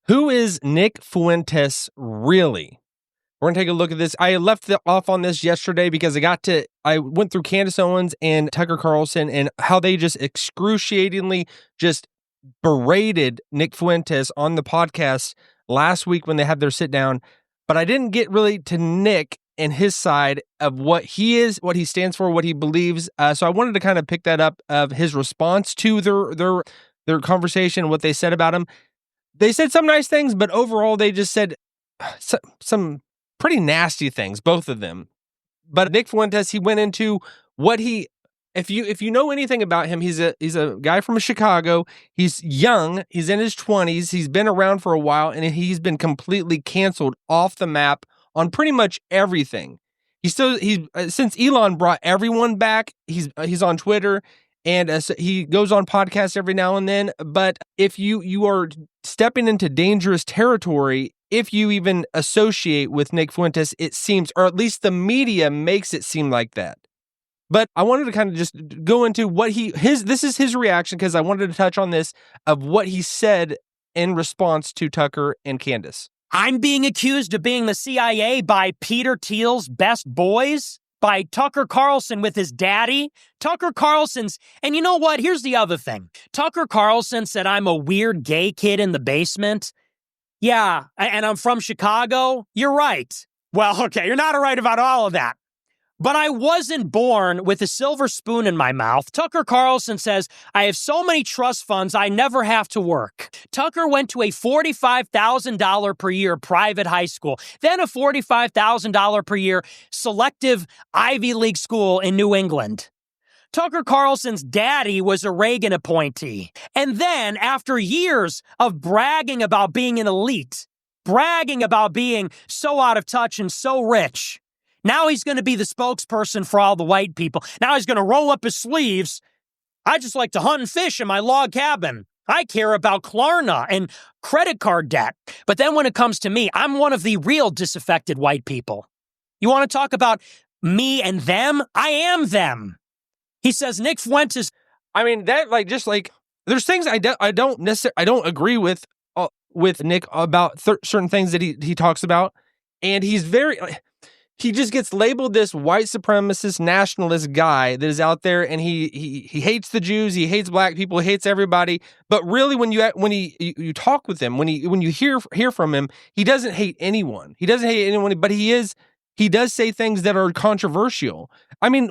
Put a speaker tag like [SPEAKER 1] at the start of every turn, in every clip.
[SPEAKER 1] Who is Nick Fuentes really? We're going to take a look at this. I left off on this yesterday because I went through Candace Owens and Tucker Carlson and how they just excruciatingly just berated Nick Fuentes on the podcast last week when they had their sit down. But I didn't get really to Nick and his side of what he is, what he stands for, what he believes. So I wanted to kind of pick that up of his response to their conversation, what they said about him. They said some nice things, but overall they just said some pretty nasty things, both of them. But Nick Fuentes, he went into what if you know anything about him, he's a guy from Chicago. He's young, he's in his 20s, he's been around for a while, and he's been completely canceled off the map on pretty much everything. Since Elon brought everyone back, he's on Twitter. And so he goes on podcasts every now and then. But if you are stepping into dangerous territory, if you even associate with Nick Fuentes, it seems, or at least the media makes it seem like that. But I wanted to kind of just go into what this is his reaction, because I wanted to touch on this of what he said in response to Tucker and Candace.
[SPEAKER 2] I'm being accused of being the CIA by Peter Thiel's best boys, by Tucker Carlson with his daddy. Tucker Carlson's, and you know what? Here's the other thing. Tucker Carlson said I'm a weird gay kid in the basement. Yeah, and I'm from Chicago. You're right. Well, okay, you're not right about all of that. But I wasn't born with a silver spoon in my mouth. Tucker Carlson says, I have so many trust funds, I never have to work. Tucker went to a $45,000 per year private high school, then a $45,000 per year selective Ivy League school in New England. Tucker Carlson's daddy was a Reagan appointee. And then, after years of bragging about being an elite, bragging about being so out of touch and so rich, now he's going to be the spokesperson for all the white people. Now he's going to roll up his sleeves. I just like to hunt and fish in my log cabin. I care about Klarna and credit card debt. But then when it comes to me, I'm one of the real disaffected white people. You want to talk about me and them? I am them. He says Nick Fuentes.
[SPEAKER 1] I mean, that there's things I don't agree with Nick about certain things that he talks about, and he just gets labeled this white supremacist nationalist guy that is out there, and he hates the Jews, he hates black people, he hates everybody. But really, when you talk with him, when you hear from him, he doesn't hate anyone. He doesn't hate anyone, but he does say things that are controversial. I mean,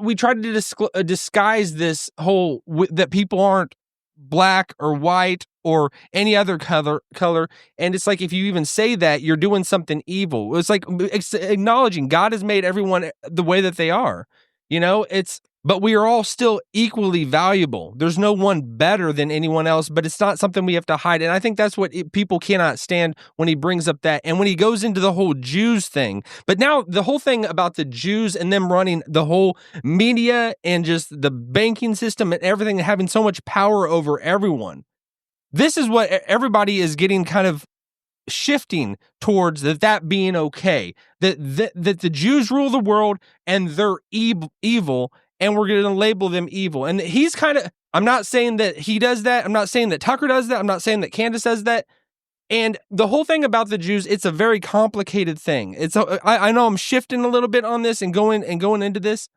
[SPEAKER 1] we tried to disguise this whole that people aren't black or white or any other color, and it's like if you even say that, you're doing something evil. It's like acknowledging God has made everyone the way that they are. But we are all still equally valuable. There's no one better than anyone else, but it's not something we have to hide. And I think that's what people cannot stand when he brings up that. And when he goes into the whole Jews thing. But now the whole thing about the Jews and them running the whole media and just the banking system and everything, having so much power over everyone. This is what everybody is getting kind of shifting towards, that being okay. That the Jews rule the world and they're evil. And we're going to label them evil. And he's I'm not saying that he does that. I'm not saying that Tucker does that. I'm not saying that Candace does that. And the whole thing about the Jews, it's a very complicated thing. I know I'm shifting a little bit on this and going into this,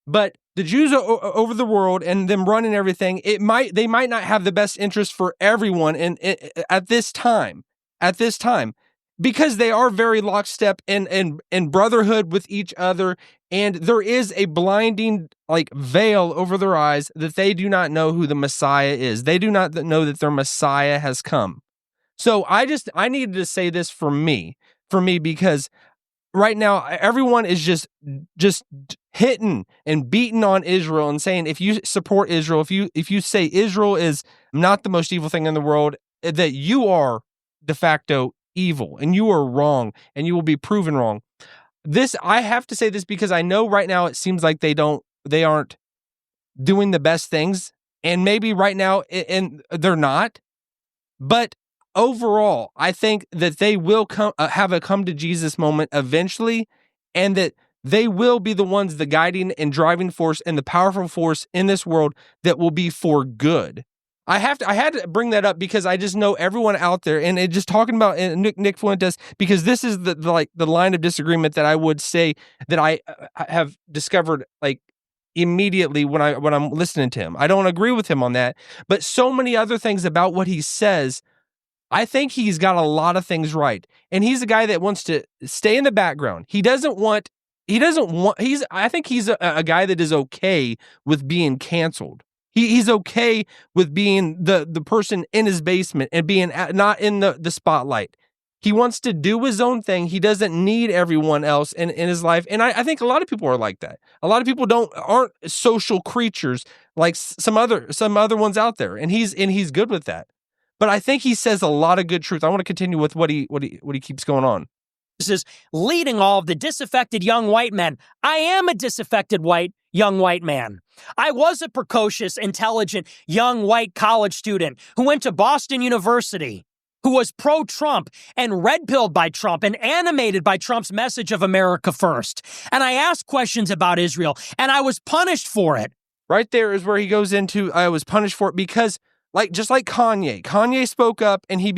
[SPEAKER 1] but the Jews are over the world and them running everything. They might not have the best interest for everyone at this time, because they are very lockstep and brotherhood with each other. And there is a blinding veil over their eyes that they do not know who the Messiah is. They do not know that their Messiah has come. So I needed to say this for me, because right now everyone is just hitting and beating on Israel and saying, if you support Israel, if you say Israel is not the most evil thing in the world, that you are de facto evil and you are wrong and you will be proven wrong. I have to say this because I know right now it seems like they aren't doing the best things, and maybe right now and they're not. But overall, I think that they will have a come to Jesus moment eventually, and that they will be the ones, the guiding and driving force and the powerful force in this world that will be for good. I had to bring that up because I just know everyone out there, and just talking about Nick Fuentes, because this is the line of disagreement that I would say that I have discovered like immediately when I'm listening to him. I don't agree with him on that, but so many other things about what he says, I think he's got a lot of things right. And he's a guy that wants to stay in the background. I think he's a guy that is okay with being canceled. He's okay with being the person in his basement and being not in the spotlight. He wants to do his own thing. He doesn't need everyone else in his life. And I think a lot of people are like that. A lot of people aren't social creatures like some other ones out there. And he's good with that. But I think he says a lot of good truth. I want to continue with what he keeps going on.
[SPEAKER 2] This is leading all of the disaffected young white men. I am a disaffected young white man. I was a precocious, intelligent, young white college student who went to Boston University, who was pro-Trump and red-pilled by Trump and animated by Trump's message of America first. And I asked questions about Israel, and I was punished for it.
[SPEAKER 1] Right there is where he goes into, I was punished for it because, just like Kanye spoke up and he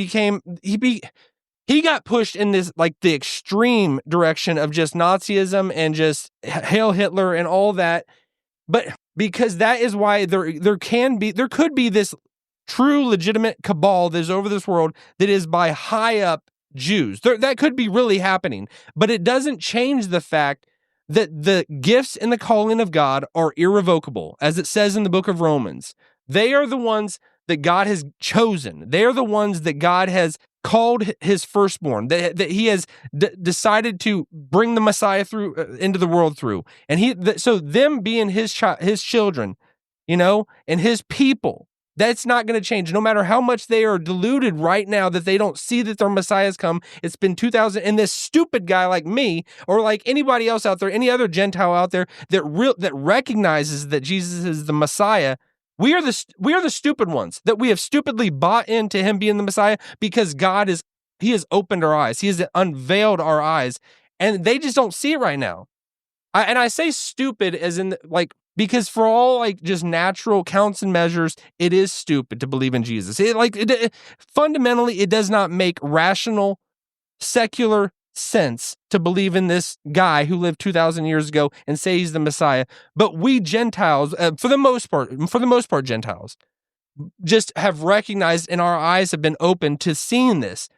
[SPEAKER 1] got pushed in this, like, the extreme direction of just Nazism and just Hail Hitler and all that. But because that is why there could be this true legitimate cabal that is over this world that is by high up Jews. That could be really happening, but it doesn't change the fact that the gifts and the calling of God are irrevocable, as it says in the book of Romans. They are the ones that God has chosen. They are the ones that God has called his firstborn, that he has decided to bring the Messiah through into the world through. And so them being his children, and his people, that's not going to change. No matter how much they are deluded right now that they don't see that their Messiah's come. It's been 2,000, and this stupid guy like me, or like anybody else out there, any other Gentile out there that recognizes that Jesus is the Messiah. We are the stupid ones, that we have stupidly bought into him being the Messiah because he has opened our eyes. He has unveiled our eyes, and they just don't see it right now. I say stupid as in because for all just natural counts and measures, it is stupid to believe in Jesus. Fundamentally, it does not make rational, secular sense to believe in this guy who lived 2,000 years ago and say he's the Messiah. But we Gentiles, for the most part, Gentiles just have recognized, and our eyes have been opened to seeing this.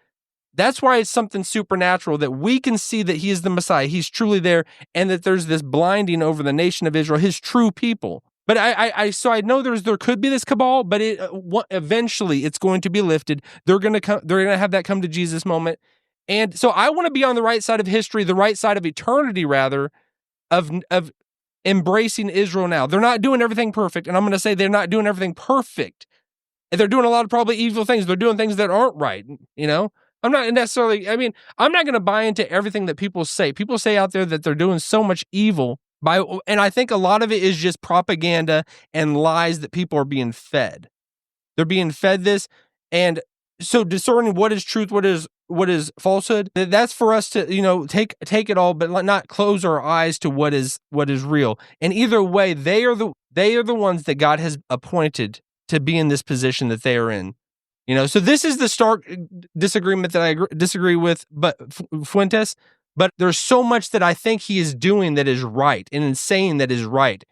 [SPEAKER 1] That's why it's something supernatural that we can see that he is the Messiah. He's truly there, and that there's this blinding over the nation of Israel, his true people. But I know there could be this cabal, but eventually it's going to be lifted. They're going to have that come to Jesus moment. And so I want to be on the right side of history, the right side of eternity, rather, of embracing Israel now. They're not doing everything perfect, and I'm going to say they're not doing everything perfect. And they're doing a lot of probably evil things. They're doing things that aren't right, I'm not going to buy into everything that people say. People say out there that they're doing so much evil, and I think a lot of it is just propaganda and lies that people are being fed. They're being fed this, and so discerning what is truth, what is falsehood, that's for us to, take it all, but not close our eyes to what is real. And either way, they are the ones that God has appointed to be in this position that they are in. So this is the stark disagreement that I disagree with, but Fuentes. But there's so much that I think he is doing that is right and saying that is right.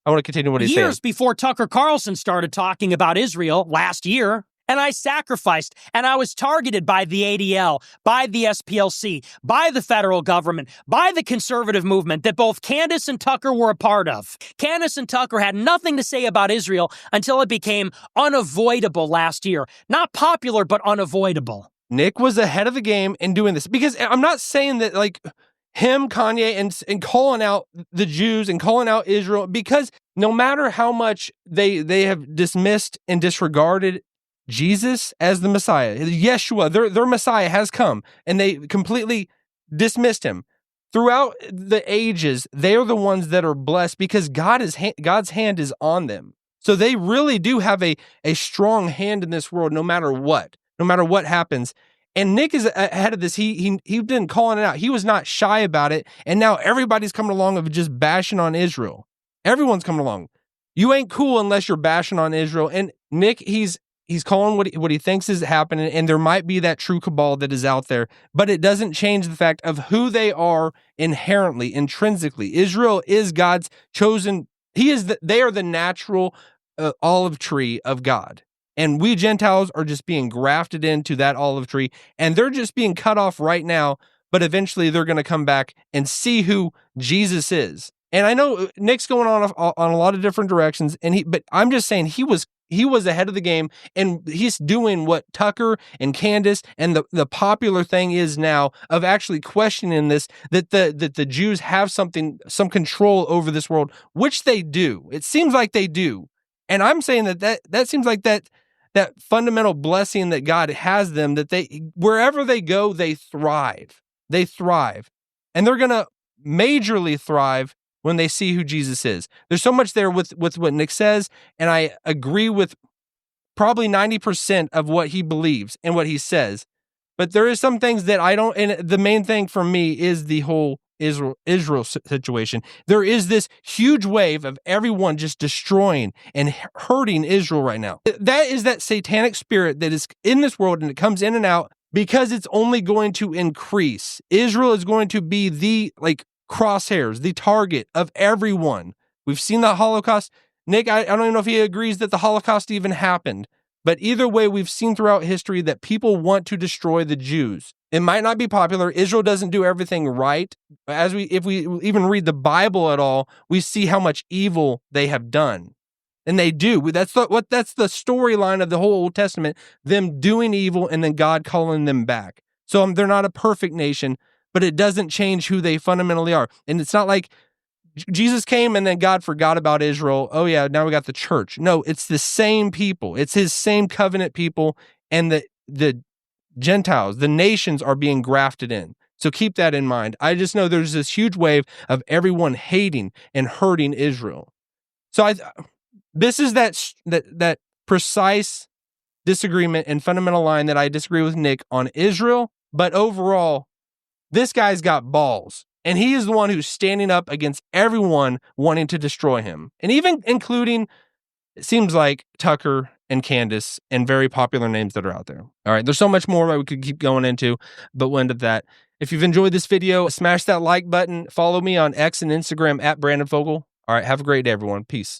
[SPEAKER 1] I want to continue what he's saying.
[SPEAKER 2] Years before Tucker Carlson started talking about Israel last year, and I sacrificed, and I was targeted by the ADL, by the SPLC, by the federal government, by the conservative movement that both Candace and Tucker were a part of. Candace and Tucker had nothing to say about Israel until it became unavoidable last year. Not popular, but unavoidable.
[SPEAKER 1] Nick was ahead of the game in doing this, because I'm not saying that him, Kanye, and calling out the Jews and calling out Israel, because no matter how much they have dismissed and disregarded Jesus as the Messiah, Yeshua, their Messiah has come, and they completely dismissed him. Throughout the ages, they are the ones that are blessed because God's hand is on them. So they really do have a strong hand in this world, no matter what happens. And Nick is ahead of this. He's been calling it out. He was not shy about it, and now everybody's coming along of just bashing on Israel. Everyone's coming along. You ain't cool unless you're bashing on Israel. And Nick, he's calling what he thinks is happening, and there might be that true cabal that is out there, but it doesn't change the fact of who they are inherently, intrinsically. Israel is God's chosen. They are the natural olive tree of God. And we Gentiles are just being grafted into that olive tree, and they're just being cut off right now, but eventually they're going to come back and see who Jesus is. And I know Nick's going on a lot of different directions, but I'm just saying he was ahead of the game, and he's doing what Tucker and Candace and the popular thing is now of actually questioning this, that the Jews have some control over this world, which they do. It seems like they do. And I'm saying that seems like that fundamental blessing that God has them, that wherever they go, they thrive. They thrive. And they're going to majorly thrive when they see who Jesus is. There's so much there with what Nick says, and I agree with probably 90% of what he believes and what he says. But there is some things that I don't, and the main thing for me is the whole Israel situation. There is this huge wave of everyone just destroying and hurting Israel right now. That is that satanic spirit that is in this world, and it comes in and out because it's only going to increase. Israel is going to be the crosshairs, the target of everyone. We've seen the Holocaust. Nick, I don't even know if he agrees that the Holocaust even happened. But either way, we've seen throughout history that people want to destroy the Jews. It might not be popular. Israel doesn't do everything right. If we even read the Bible at all, we see how much evil they have done. And they do. That's the storyline of the whole Old Testament, them doing evil and then God calling them back. So they're not a perfect nation, but it doesn't change who they fundamentally are. And it's not like Jesus came and then God forgot about Israel. Oh yeah, now we got the church. No, it's the same people. It's his same covenant people, and the Gentiles, the nations are being grafted in. So keep that in mind. I just know there's this huge wave of everyone hating and hurting Israel. So this is that precise disagreement and fundamental line that I disagree with Nick on Israel, but overall, this guy's got balls. And he is the one who's standing up against everyone wanting to destroy him. And even including, it seems like, Tucker and Candace and very popular names that are out there. All right, there's so much more that we could keep going into, but we'll end at that. If you've enjoyed this video, smash that like button. Follow me on X and Instagram at Brandon Fogel. All right, have a great day, everyone. Peace.